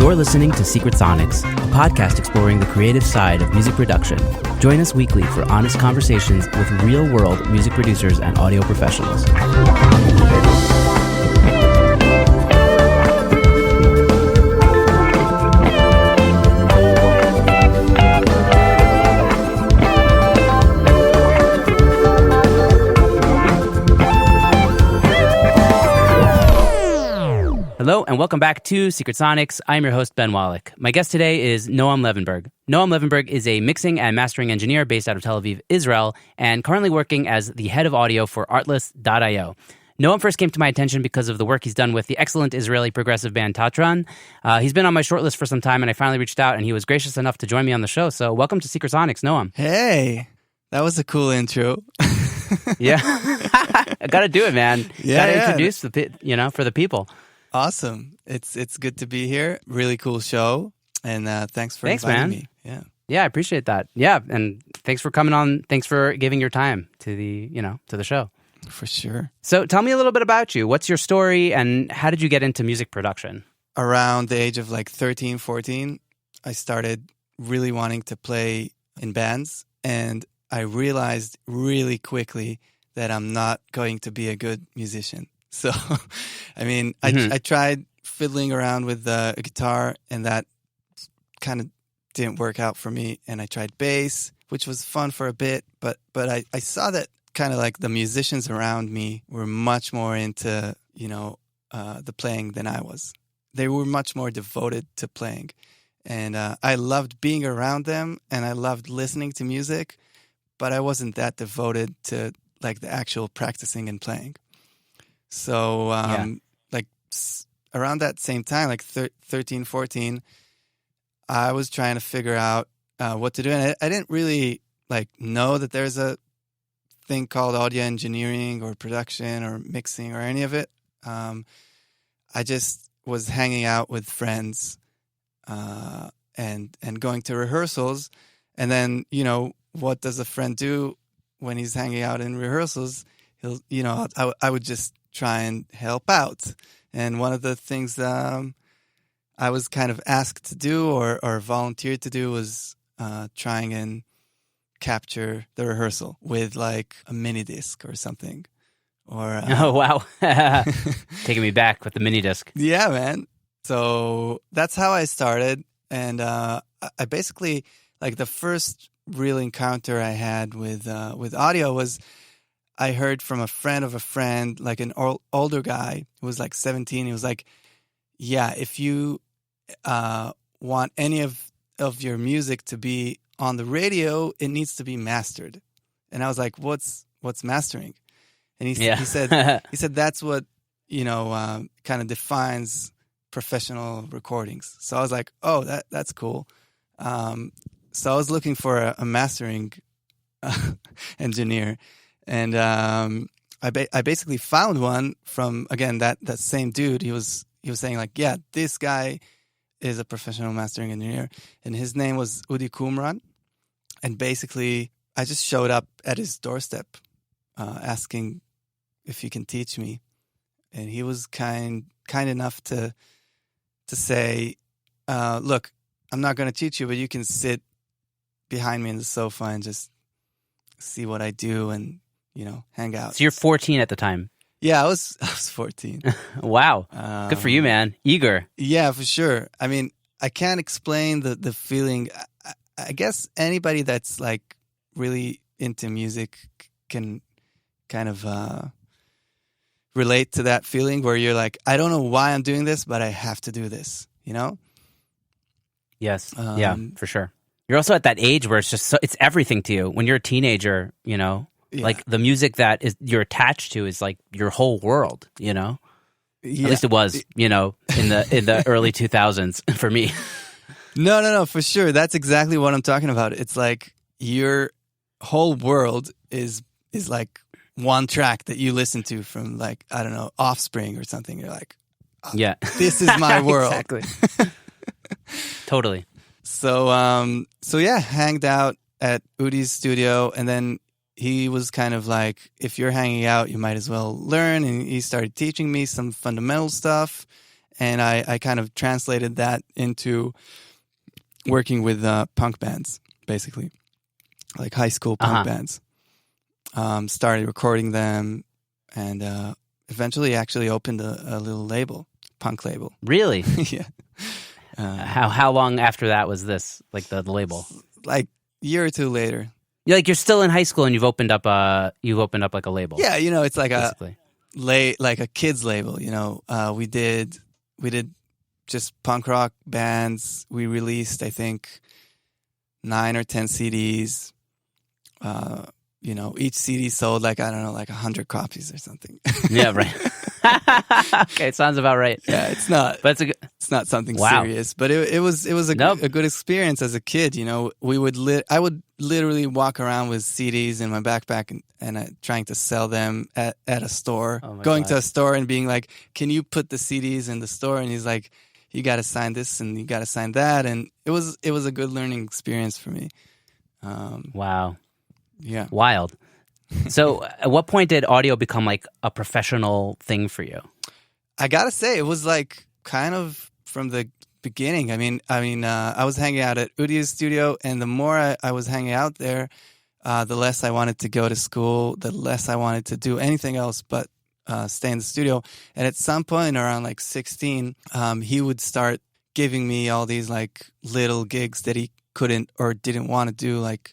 You're listening to Secret Sonics, a podcast exploring the creative side of music production. Join us weekly for honest conversations with real-world music producers and audio professionals. Hello, and welcome back to Secret Sonics. I'm your host, Ben Wallach. My guest today is Noam Levinberg. Noam Levinberg is a mixing and mastering engineer based out of Tel Aviv, Israel, and currently working as the head of audio for Artlist.io. Noam first came to my attention because of the work he's done with the excellent Israeli progressive band Tatran. He's been on my shortlist for some time, and I finally reached out, and he was gracious enough to join me on the show. So welcome to Secret Sonics, Noam. Hey, that was a cool intro. Yeah, I got to do it, man. Got to introduce for the people. Awesome. It's good to be here. Really cool show. And thanks for inviting me. Yeah, I appreciate that. Yeah, and thanks for coming on. Thanks for giving your time to the show. For sure. So tell me a little bit about you. What's your story and how did you get into music production? Around the age of 13, 14, I started really wanting to play in bands. And I realized really quickly that I'm not going to be a good musician. So, I mean, I tried fiddling around with a guitar, and that kind of didn't work out for me. And I tried bass, which was fun for a bit, but I saw that kind of like the musicians around me were much more into, the playing than I was. They were much more devoted to playing. And I loved being around them, and I loved listening to music, but I wasn't that devoted to like the actual practicing and playing. So, around that same time, 13, 14, I was trying to figure out what to do. And I didn't really, know that there's a thing called audio engineering or production or mixing or any of it. I just was hanging out with friends and going to rehearsals. And then, what does a friend do when he's hanging out in rehearsals? I would just try and help out. And one of the things I was kind of asked to do or volunteered to do was trying and capture the rehearsal with a mini disc or something. Oh, wow. Taking me back with the mini disc. Yeah, man. So that's how I started. And I basically, the first real encounter I had with audio was I heard from a friend of a friend, an older guy who was 17. He was like, yeah, if you want any of your music to be on the radio, it needs to be mastered. And I was like, what's mastering? And he said that's what, kind of defines professional recordings. So I was like, oh, that's cool. So I was looking for a mastering engineer. And I basically found one from, again, that same dude. He was saying yeah, this guy is a professional mastering engineer, and his name was Udi Kumran. And basically, I just showed up at his doorstep, asking if he can teach me, and he was kind enough to say, "Look, I'm not going to teach you, but you can sit behind me in the sofa and just see what I do and." Hang out. So you're 14 at the time? Yeah, I was 14. Wow. Good for you, man. Eager. Yeah, for sure. I mean, I can't explain the feeling. I guess anybody that's really into music can kind of relate to that feeling where you're I don't know why I'm doing this, but I have to do this, Yes. Yeah, for sure. You're also at that age where it's just it's everything to you. When you're a teenager, Yeah. The music that you're attached to is your whole world, Yeah. At least it was, in the early 2000s for me. No, for sure. That's exactly what I'm talking about. It's your whole world is one track that you listen to from I don't know, Offspring or something. You're oh, yeah, this is my world. Exactly. Totally. So yeah, hanged out at Udi's studio, and then he was kind of if you're hanging out, you might as well learn. And he started teaching me some fundamental stuff. and I kind of translated that into working with punk bands, basically, like high school punk bands. Started recording them, and eventually actually opened a little label, punk label. Really? Yeah. How long after that was this, like the label? Like a year or two later. You're still in high school and you've opened up like a label. Yeah, it's like basically. like a kids label. We did just punk rock bands. We released, I think, 9 or 10 CDs. Each CD sold like 100 copies or something. Yeah, right. Okay, sounds about right. Yeah, it's not. But it's not something wow. serious. But it was a good experience as a kid. I would literally walk around with CDs in my backpack and trying to sell them at a store. Going to a store and being like, "Can you put the CDs in the store?" And he's like, "You got to sign this and you got to sign that." And it was a good learning experience for me. Wow. Yeah. Wild. So at what point did audio become like a professional thing for you? I gotta say, it was like kind of from the beginning. I was hanging out at Udi's studio, and the more I was hanging out there, the less I wanted to go to school, the less I wanted to do anything else but stay in the studio. And at some point around like 16, he would start giving me all these like little gigs that he couldn't or didn't want to do, like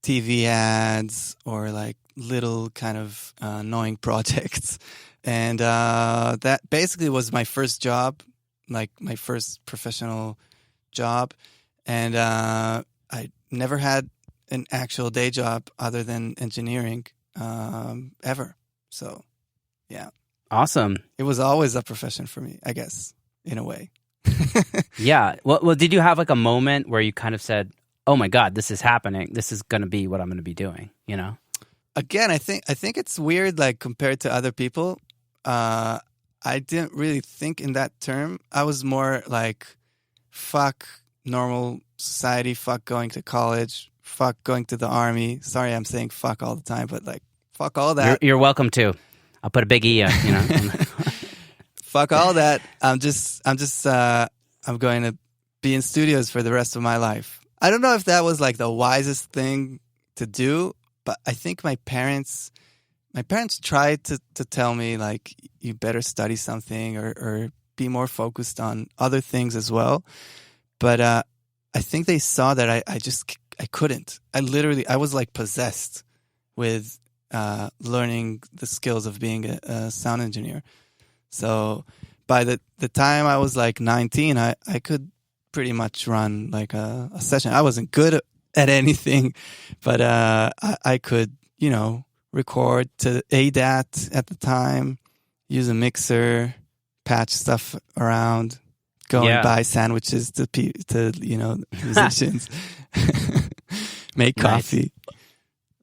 TV ads or like little kind of annoying projects. And that basically was my first job, like my first professional job. And I never had an actual day job other than engineering ever. So, yeah. Awesome. It was always a profession for me, I guess, in a way. Yeah. Well, did you have like a moment where you kind of said, "Oh my God, this is happening. This is going to be what I'm going to be doing," Again, I think it's weird, like compared to other people. I didn't really think in that term. I was more like, fuck normal society, fuck going to college, fuck going to the army. Sorry, I'm saying fuck all the time, but like, fuck all that. You're welcome to. I'll put a big E, Fuck all that. I'm going to be in studios for the rest of my life. I don't know if that was like the wisest thing to do, but I think my parents tried to tell me like, you better study something or be more focused on other things as well. But I think they saw that I couldn't. I was like possessed with learning the skills of being a sound engineer. So by the time I was like 19, I could pretty much run like a session. I wasn't good at anything, but I could, record to ADAT at the time, use a mixer, patch stuff around, go and buy sandwiches to musicians, make coffee.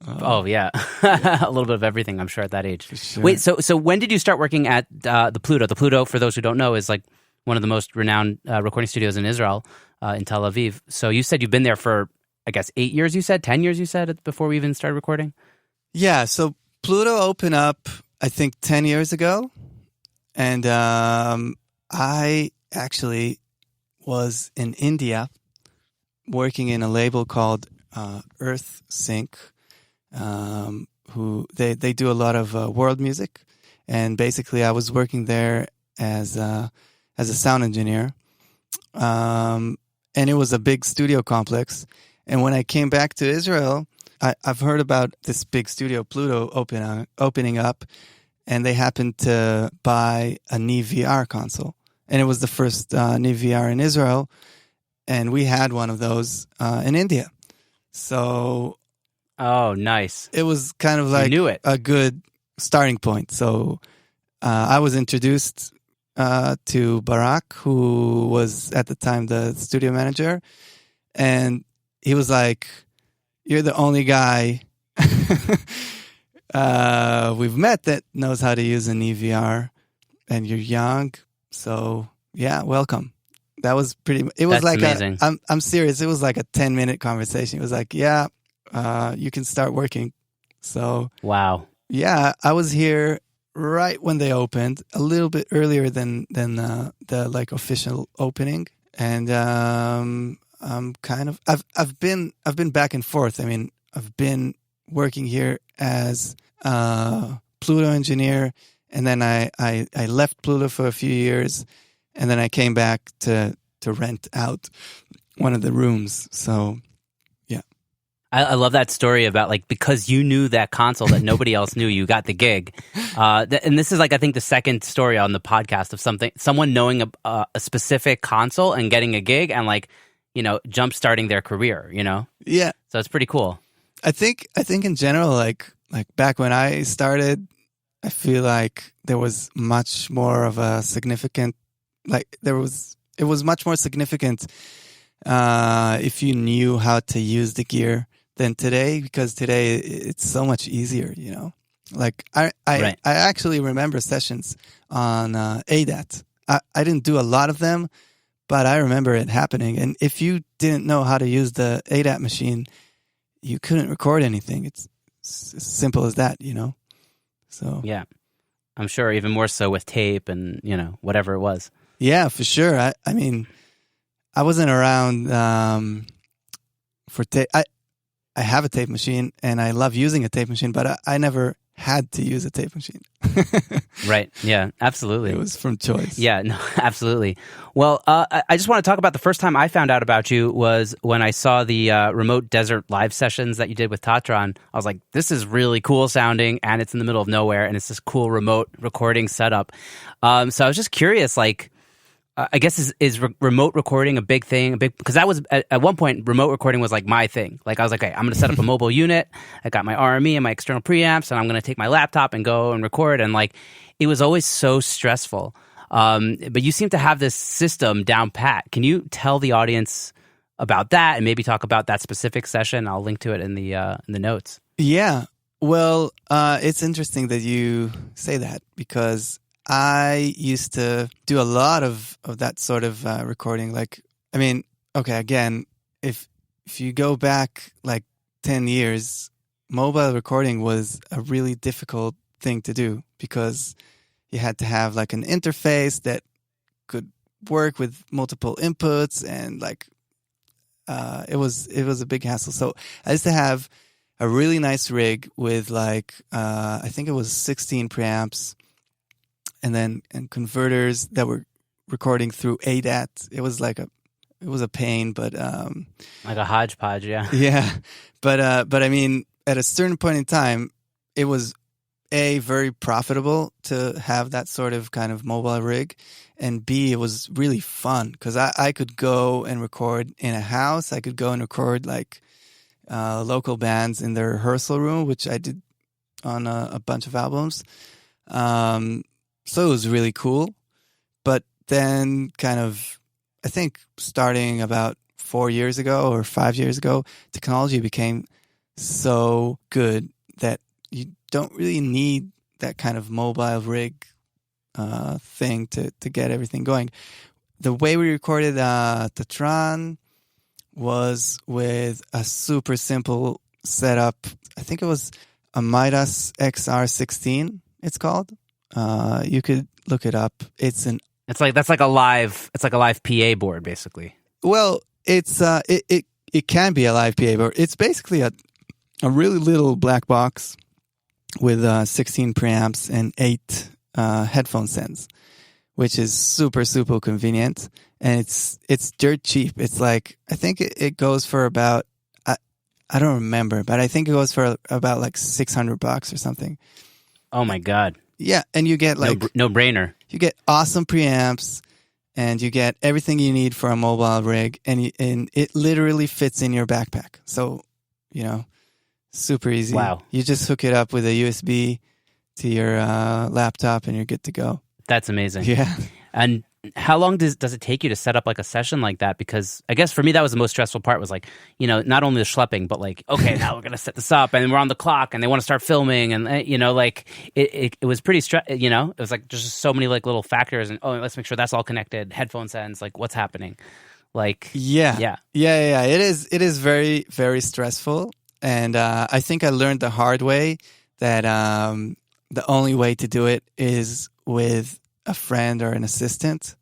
Oh yeah, a little bit of everything, I'm sure, at that age. Sure. Wait, so when did you start working at the Pluto? The Pluto, for those who don't know, is like one of the most renowned recording studios in Israel, in Tel Aviv. So you said you've been there for, I guess, 8 years. You said 10 years. You said before we even started recording. Yeah. So Pluto opened up, I think, 10 years ago, and I actually was in India working in a label called Earth Sync. Who they do a lot of world music, and basically I was working there as a sound engineer, and it was a big studio complex. And when I came back to Israel, I've heard about this big studio Pluto opening up, and they happened to buy a Neve VR console, and it was the first Neve VR in Israel, and we had one of those in India. So. Oh, nice. It was kind of like a good starting point. So I was introduced to Barak, who was at the time the studio manager. And he was like, "You're the only guy we've met that knows how to use an EVR. And you're young. So, yeah, welcome." That was it was like amazing. I'm serious. It was like a 10-minute conversation. It was like, yeah. You can start working. So wow. Yeah, I was here right when they opened, a little bit earlier than the like official opening, and I'm kind of I've been back and forth. I mean, I've been working here as Pluto engineer, and then I left Pluto for a few years, and then I came back to rent out one of the rooms. So yeah. I love that story about like because you knew that console that nobody else knew, you got the gig. And this is like I think the second story on the podcast of someone knowing a specific console and getting a gig and like jump starting their career. Yeah. So it's pretty cool. I think in general, like back when I started, I feel like there was much more of a significant, it was much more significant if you knew how to use the gear than today, because today it's so much easier, Like I actually remember sessions on ADAT. I didn't do a lot of them, but I remember it happening. And if you didn't know how to use the ADAT machine, you couldn't record anything. It's as simple as that, So yeah, I'm sure even more so with tape and whatever it was. Yeah, for sure. I mean, I wasn't around for tape. I have a tape machine and I love using a tape machine, but I never had to use a tape machine. Right. Yeah, absolutely. It was from choice. Yeah, no, absolutely. Well, I just want to talk about the first time I found out about you was when I saw the remote desert live sessions that you did with Tatron. I was like, this is really cool sounding and it's in the middle of nowhere and it's this cool remote recording setup. So I was just curious, like, I guess is remote recording a big thing? Because that was at one point remote recording was like my thing. Like I was like, okay, I'm going to set up a mobile unit. I got my RME and my external preamps, and I'm going to take my laptop and go and record. And like, it was always so stressful. But you seem to have this system down pat. Can you tell the audience about that and maybe talk about that specific session? I'll link to it in the notes. Yeah. Well, it's interesting that you say that because I used to do a lot of that sort of recording. Like, I mean, okay, again, if you go back like 10 years, mobile recording was a really difficult thing to do because you had to have like an interface that could work with multiple inputs, and like it was a big hassle. So I used to have a really nice rig with like I think it was 16 preamps. And converters that were recording through ADAT. It was a pain, but like a hodgepodge, yeah. Yeah, but I mean, at a certain point in time, it was very profitable to have that sort of kind of mobile rig, and B, it was really fun because I could go and record in a house. I could go and record like local bands in their rehearsal room, which I did on a bunch of albums. So it was really cool. But then kind of, I think starting about 4 years ago or 5 years ago, technology became so good that you don't really need that kind of mobile rig thing to get everything going. The way we recorded Tatron was with a super simple setup. I think it was a Midas XR16, it's called. You could look it up. It's like a live PA board, basically. Well, it can be a live PA board. It's basically a really little black box with 16 preamps and 8 headphone stands, which is super super convenient, and it's dirt cheap. It's like I think it goes for about I don't remember, but I think it goes for about like $600 or something. Oh my God. Yeah, and you get like no brainer. You get awesome preamps, and you get everything you need for a mobile rig, and it literally fits in your backpack. So, super easy. Wow! You just hook it up with a USB to your laptop, and you're good to go. That's amazing. Yeah. And how long does it take you to set up like a session like that? Because I guess for me that was the most stressful part. Was like not only the schlepping, but like okay, now we're gonna set this up, and we're on the clock, and they want to start filming, and like it was pretty it was like just so many like little factors, and let's make sure that's all connected. Headphone sends, like what's happening, like yeah. It is very very stressful, and I think I learned the hard way that the only way to do it is with a friend or an assistant.